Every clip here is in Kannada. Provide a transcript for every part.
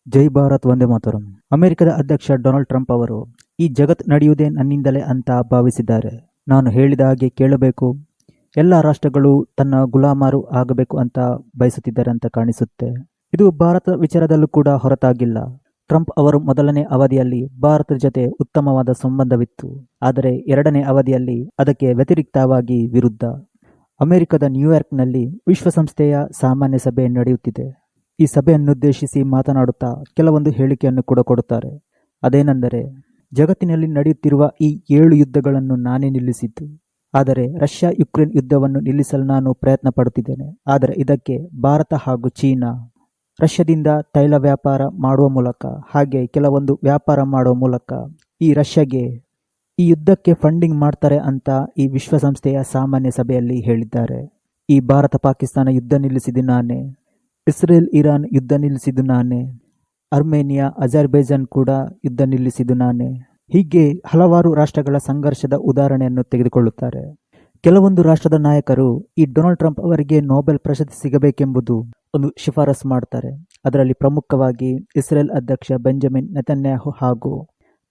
ಜೈ ಭಾರತ್ ವಂದೇ ಮಾತರಂ. ಅಮೆರಿಕದ ಅಧ್ಯಕ್ಷ ಡೊನಾಲ್ಡ್ ಟ್ರಂಪ್ ಅವರು ಈ ಜಗತ್ ನಡೆಯುವುದೇ ನನ್ನಿಂದಲೇ ಅಂತ ಭಾವಿಸಿದ್ದಾರೆ. ನಾನು ಹೇಳಿದ ಹಾಗೆ ಕೇಳಬೇಕು, ಎಲ್ಲ ರಾಷ್ಟ್ರಗಳು ತನ್ನ ಗುಲಾಮರು ಆಗಬೇಕು ಅಂತ ಬಯಸುತ್ತಿದ್ದಾರೆ ಅಂತ ಕಾಣಿಸುತ್ತೆ. ಇದು ಭಾರತ ವಿಚಾರದಲ್ಲೂ ಕೂಡ ಹೊರತಾಗಿಲ್ಲ. ಟ್ರಂಪ್ ಅವರು ಮೊದಲನೇ ಅವಧಿಯಲ್ಲಿ ಭಾರತದ ಜೊತೆ ಉತ್ತಮವಾದ ಸಂಬಂಧವಿತ್ತು. ಆದರೆ ಎರಡನೇ ಅವಧಿಯಲ್ಲಿ ಅದಕ್ಕೆ ವ್ಯತಿರಿಕ್ತವಾಗಿ ವಿರುದ್ಧ. ಅಮೆರಿಕದ ನ್ಯೂಯಾರ್ಕ್ನಲ್ಲಿ ವಿಶ್ವಸಂಸ್ಥೆಯ ಸಾಮಾನ್ಯ ಸಭೆ ನಡೆಯುತ್ತಿದೆ. ಈ ಸಭೆಯನ್ನುದ್ದೇಶಿಸಿ ಮಾತನಾಡುತ್ತಾ ಕೆಲವೊಂದು ಹೇಳಿಕೆಯನ್ನು ಕೂಡ ಕೊಡುತ್ತಾರೆ. ಅದೇನೆಂದರೆ, ಜಗತ್ತಿನಲ್ಲಿ ನಡೆಯುತ್ತಿರುವ ಈ 7 ಯುದ್ಧಗಳನ್ನು ನಾನೇ ನಿಲ್ಲಿಸಿದ್ದು. ಆದರೆ ರಷ್ಯಾ ಯುಕ್ರೇನ್ ಯುದ್ಧವನ್ನು ನಿಲ್ಲಿಸಲು ನಾನು ಪ್ರಯತ್ನ ಪಡುತ್ತಿದ್ದೇನೆ. ಆದರೆ ಇದಕ್ಕೆ ಭಾರತ ಹಾಗೂ ಚೀನಾ ರಷ್ಯಾದಿಂದ ತೈಲ ವ್ಯಾಪಾರ ಮಾಡುವ ಮೂಲಕ, ಹಾಗೆ ಕೆಲವೊಂದು ವ್ಯಾಪಾರ ಮಾಡುವ ಮೂಲಕ ಈ ಯುದ್ಧಕ್ಕೆ ಫಂಡಿಂಗ್ ಮಾಡ್ತಾರೆ ಅಂತ ಈ ವಿಶ್ವಸಂಸ್ಥೆಯ ಸಾಮಾನ್ಯ ಸಭೆಯಲ್ಲಿ ಹೇಳಿದ್ದಾರೆ. ಈ ಭಾರತ ಪಾಕಿಸ್ತಾನ ಯುದ್ಧ ನಿಲ್ಲಿಸಿದ್ದು ನಾನೇ, ಇಸ್ರೇಲ್ ಇರಾನ್ ಯುದ್ಧ ನಿಲ್ಲಿಸಿದ್ದು ನಾನೇ, ಅರ್ಮೇನಿಯಾ ಅಜರ್ಬೈಜಾನ್ ಕೂಡ ಯುದ್ಧ ನಿಲ್ಲಿಸಿದ್ದು ನಾನೇ. ಹೀಗೆ ಹಲವಾರು ರಾಷ್ಟ್ರಗಳ ಸಂಘರ್ಷದ ಉದಾಹರಣೆಯನ್ನು ತೆಗೆದುಕೊಳ್ಳುತ್ತಾರೆ. ಕೆಲವೊಂದು ರಾಷ್ಟ್ರದ ನಾಯಕರು ಈ ಡೊನಾಲ್ಡ್ ಟ್ರಂಪ್ ಅವರಿಗೆ ನೊಬೆಲ್ ಪ್ರಶಸ್ತಿ ಸಿಗಬೇಕೆಂಬುದು ಒಂದು ಶಿಫಾರಸು ಮಾಡ್ತಾರೆ. ಅದರಲ್ಲಿ ಪ್ರಮುಖವಾಗಿ ಇಸ್ರೇಲ್ ಅಧ್ಯಕ್ಷ ಬೆಂಜಮಿನ್ ನೆತನ್ಯಾಹು ಹಾಗೂ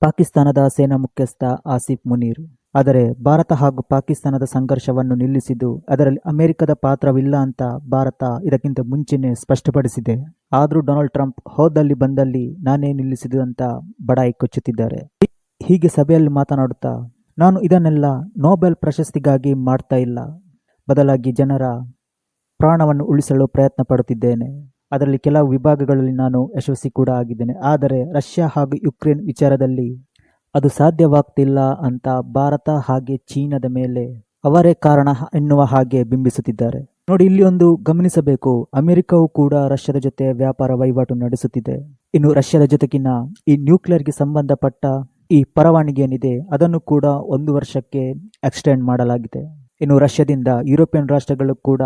ಪಾಕಿಸ್ತಾನದ ಸೇನಾ ಮುಖ್ಯಸ್ಥ ಆಸಿಫ್ ಮುನೀರ್. ಆದರೆ ಭಾರತ ಹಾಗೂ ಪಾಕಿಸ್ತಾನದ ಸಂಘರ್ಷವನ್ನು ನಿಲ್ಲಿಸಿದ್ದು ಅದರಲ್ಲಿ ಅಮೆರಿಕದ ಪಾತ್ರವಿಲ್ಲ ಅಂತ ಭಾರತ ಇದಕ್ಕಿಂತ ಮುಂಚೆನೆ ಸ್ಪಷ್ಟಪಡಿಸಿದೆ. ಆದರೂ ಡೊನಾಲ್ಡ್ ಟ್ರಂಪ್ ಹೋದಲ್ಲಿ ಬಂದಲ್ಲಿ ನಾನೇ ನಿಲ್ಲಿಸಿದ್ದು ಅಂತ ಬಡಾಯಿ ಕೊಚ್ಚುತ್ತಿದ್ದಾರೆ. ಹೀಗೆ ಸಭೆಯಲ್ಲಿ ಮಾತನಾಡುತ್ತಾ, ನಾನು ಇದನ್ನೆಲ್ಲ ನೊಬೆಲ್ ಪ್ರಶಸ್ತಿಗಾಗಿ ಮಾಡ್ತಾ ಇಲ್ಲ, ಬದಲಾಗಿ ಜನರ ಪ್ರಾಣವನ್ನು ಉಳಿಸಲು ಪ್ರಯತ್ನ ಪಡುತ್ತಿದ್ದೇನೆ. ಅದರಲ್ಲಿ ಕೆಲವು ವಿಭಾಗಗಳಲ್ಲಿ ನಾನು ಯಶಸ್ವಿ ಕೂಡ ಆಗಿದ್ದೇನೆ. ಆದರೆ ರಷ್ಯಾ ಹಾಗೂ ಯುಕ್ರೇನ್ ವಿಚಾರದಲ್ಲಿ ಅದು ಸಾಧ್ಯವಾಗ್ತಿಲ್ಲ ಅಂತ ಭಾರತ ಹಾಗೆ ಚೀನಾದ ಮೇಲೆ ಅವರೇ ಕಾರಣ ಎನ್ನುವ ಹಾಗೆ ಬಿಂಬಿಸುತ್ತಿದ್ದಾರೆ. ನೋಡಿ, ಇಲ್ಲಿ ಒಂದು ಗಮನಿಸಬೇಕು, ಅಮೆರಿಕವು ಕೂಡ ರಷ್ಯಾದ ಜೊತೆ ವ್ಯಾಪಾರ ವಹಿವಾಟು ನಡೆಸುತ್ತಿದೆ. ಇನ್ನು ರಷ್ಯಾದ ಜೊತೆಗಿನ ಈ ನ್ಯೂಕ್ಲಿಯರ್ಗೆ ಸಂಬಂಧಪಟ್ಟ ಈ ಪರವಾನಗಿ ಏನಿದೆ ಅದನ್ನು ಕೂಡ 1 ವರ್ಷಕ್ಕೆ ಎಕ್ಸ್ಟೆಂಡ್ ಮಾಡಲಾಗಿದೆ. ಇನ್ನು ರಷ್ಯಾದಿಂದ ಯುರೋಪಿಯನ್ ರಾಷ್ಟ್ರಗಳು ಕೂಡ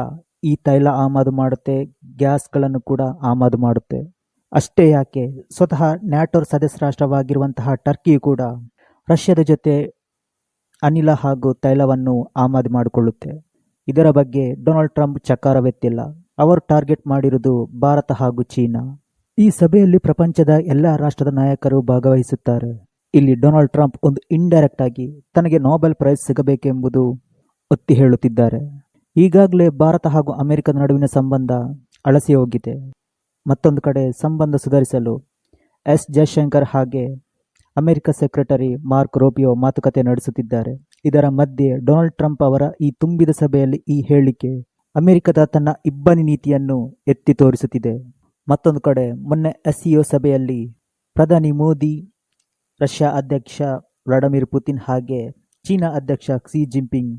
ಈ ತೈಲ ಆಮದು ಮಾಡುತ್ತೆ, ಗ್ಯಾಸ್ಗಳನ್ನು ಕೂಡ ಆಮದು ಮಾಡುತ್ತೆ. ಅಷ್ಟೇ ಯಾಕೆ, ಸ್ವತಃ ನ್ಯಾಟೋ ಸದಸ್ಯ ರಾಷ್ಟ್ರವಾಗಿರುವಂತಹ ಟರ್ಕಿಯು ಕೂಡ ರಷ್ಯಾದ ಜೊತೆ ಅನಿಲ ಹಾಗೂ ತೈಲವನ್ನು ಆಮದು ಮಾಡಿಕೊಳ್ಳುತ್ತೆ. ಇದರ ಬಗ್ಗೆ ಡೊನಾಲ್ಡ್ ಟ್ರಂಪ್ ಚಕಾರವೆತ್ತಿಲ್ಲ. ಅವರು ಟಾರ್ಗೆಟ್ ಮಾಡಿರುವುದು ಭಾರತ ಹಾಗೂ ಚೀನಾ. ಈ ಸಭೆಯಲ್ಲಿ ಪ್ರಪಂಚದ ಎಲ್ಲ ರಾಷ್ಟ್ರದ ನಾಯಕರು ಭಾಗವಹಿಸುತ್ತಾರೆ. ಇಲ್ಲಿ ಡೊನಾಲ್ಡ್ ಟ್ರಂಪ್ ಒಂದು ಇಂಡೈರೆಕ್ಟ್ ಆಗಿ ತನಗೆ ನೊಬೆಲ್ ಪ್ರೈಸ್ ಸಿಗಬೇಕೆಂಬುದು ಒತ್ತಿ ಹೇಳುತ್ತಿದ್ದಾರೆ. ಈಗಾಗಲೇ ಭಾರತ ಹಾಗೂ ಅಮೆರಿಕದ ನಡುವಿನ ಸಂಬಂಧ ಅಳಸಿ ಹೋಗಿದೆ. ಮತ್ತೊಂದು ಕಡೆ ಸಂಬಂಧ ಸುಧಾರಿಸಲು ಎಸ್ ಜಯಶಂಕರ್ ಹಾಗೆ ಅಮೆರಿಕ ಸೆಕ್ರೆಟರಿ ಮಾರ್ಕ್ ರೂಬಿಯೋ ಮಾತುಕತೆ ನಡೆಸುತ್ತಿದ್ದಾರೆ. ಇದರ ಮಧ್ಯೆ ಡೊನಾಲ್ಡ್ ಟ್ರಂಪ್ ಅವರ ಈ ತುಂಬಿದ ಸಭೆಯಲ್ಲಿ ಈ ಹೇಳಿಕೆ ಅಮೆರಿಕದ ತನ್ನ ಇಬ್ಬನಿ ನೀತಿಯನ್ನು ಎತ್ತಿ ತೋರಿಸುತ್ತಿದೆ. ಮತ್ತೊಂದು ಕಡೆ ಮೊನ್ನೆ SCO ಸಭೆಯಲ್ಲಿ ಪ್ರಧಾನಿ ಮೋದಿ, ರಷ್ಯಾ ಅಧ್ಯಕ್ಷ ವ್ಲಾಡಿಮಿರ್ ಪುತಿನ್ ಹಾಗೆ ಚೀನಾ ಅಧ್ಯಕ್ಷ ಕ್ಸಿ ಜಿನ್ಪಿಂಗ್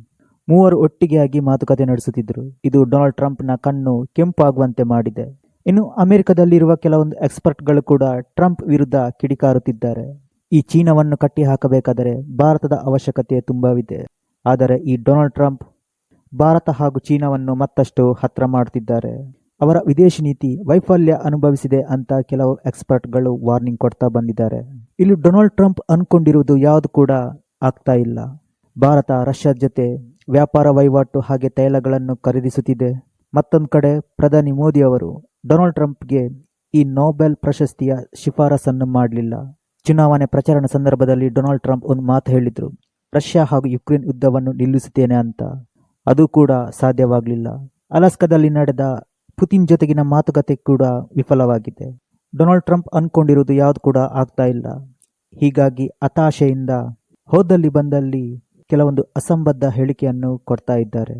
ಮೂವರು ಒಟ್ಟಿಗೆಯಾಗಿ ಮಾತುಕತೆ ನಡೆಸುತ್ತಿದ್ದರು. ಇದು ಡೊನಾಲ್ಡ್ ಟ್ರಂಪ್ನ ಕಣ್ಣು ಕೆಂಪು ಆಗುವಂತೆ ಮಾಡಿದೆ. ಇನ್ನು ಅಮೆರಿಕದಲ್ಲಿರುವ ಕೆಲವೊಂದು ಎಕ್ಸ್ಪರ್ಟ್ಗಳು ಕೂಡ ಟ್ರಂಪ್ ವಿರುದ್ಧ ಕಿಡಿಕಾರುತ್ತಿದ್ದಾರೆ. ಈ ಚೀನಾವನ್ನು ಕಟ್ಟಿ ಹಾಕಬೇಕಾದರೆ ಭಾರತದ ಅವಶ್ಯಕತೆ ತುಂಬವಿದೆ. ಆದರೆ ಈ ಡೊನಾಲ್ಡ್ ಟ್ರಂಪ್ ಭಾರತ ಹಾಗೂ ಚೀನಾವನ್ನು ಮತ್ತಷ್ಟು ಹತ್ರ ಮಾಡುತ್ತಿದ್ದಾರೆ. ಅವರ ವಿದೇಶಿ ನೀತಿ ವೈಫಲ್ಯ ಅನುಭವಿಸಿದೆ ಅಂತ ಕೆಲವು ಎಕ್ಸ್ಪರ್ಟ್ಗಳು ವಾರ್ನಿಂಗ್ ಕೊಡ್ತಾ ಬಂದಿದ್ದಾರೆ. ಇಲ್ಲಿ ಡೊನಾಲ್ಡ್ ಟ್ರಂಪ್ ಅನ್ಕೊಂಡಿರುವುದು ಯಾವುದು ಕೂಡ ಆಗ್ತಾ ಇಲ್ಲ. ಭಾರತ ರಷ್ಯಾದ ಜೊತೆ ವ್ಯಾಪಾರ ವಹಿವಾಟು ಹಾಗೆ ತೈಲಗಳನ್ನು ಖರೀದಿಸುತ್ತಿದೆ. ಮತ್ತೊಂದು ಕಡೆ ಪ್ರಧಾನಿ ಮೋದಿ ಅವರು ಡೊನಾಲ್ಡ್ ಟ್ರಂಪ್ಗೆ ಈ ನೊಬೆಲ್ ಪ್ರಶಸ್ತಿಯ ಶಿಫಾರಸನ್ನು ಮಾಡಲಿಲ್ಲ. ಚುನಾವಣೆ ಪ್ರಚಾರ ಸಂದರ್ಭದಲ್ಲಿ ಡೊನಾಲ್ಡ್ ಟ್ರಂಪ್ ಒಂದು ಮಾತು ಹೇಳಿದ್ರು, ರಷ್ಯಾ ಹಾಗೂ ಯುಕ್ರೇನ್ ಯುದ್ಧವನ್ನು ನಿಲ್ಲಿಸುತ್ತೇನೆ ಅಂತ. ಅದು ಕೂಡ ಸಾಧ್ಯವಾಗಲಿಲ್ಲ. ಅಲಾಸ್ಕಾದಲ್ಲಿ ನಡೆದ ಪುತಿನ್ ಜೊತೆಗಿನ ಮಾತುಕತೆ ಕೂಡ ವಿಫಲವಾಗಿದೆ. ಡೊನಾಲ್ಡ್ ಟ್ರಂಪ್ ಅನ್ಕೊಂಡಿರುವುದು ಯಾವುದು ಕೂಡ ಆಗ್ತಾ ಇಲ್ಲ. ಹೀಗಾಗಿ ಹತಾಶೆಯಿಂದ ಹೋದಲ್ಲಿ ಬಂದಲ್ಲಿ ಕೆಲವೊಂದು ಅಸಂಬದ್ಧ ಹೇಳಿಕೆಯನ್ನು ಕೊಡ್ತಾ ಇದ್ದಾರೆ.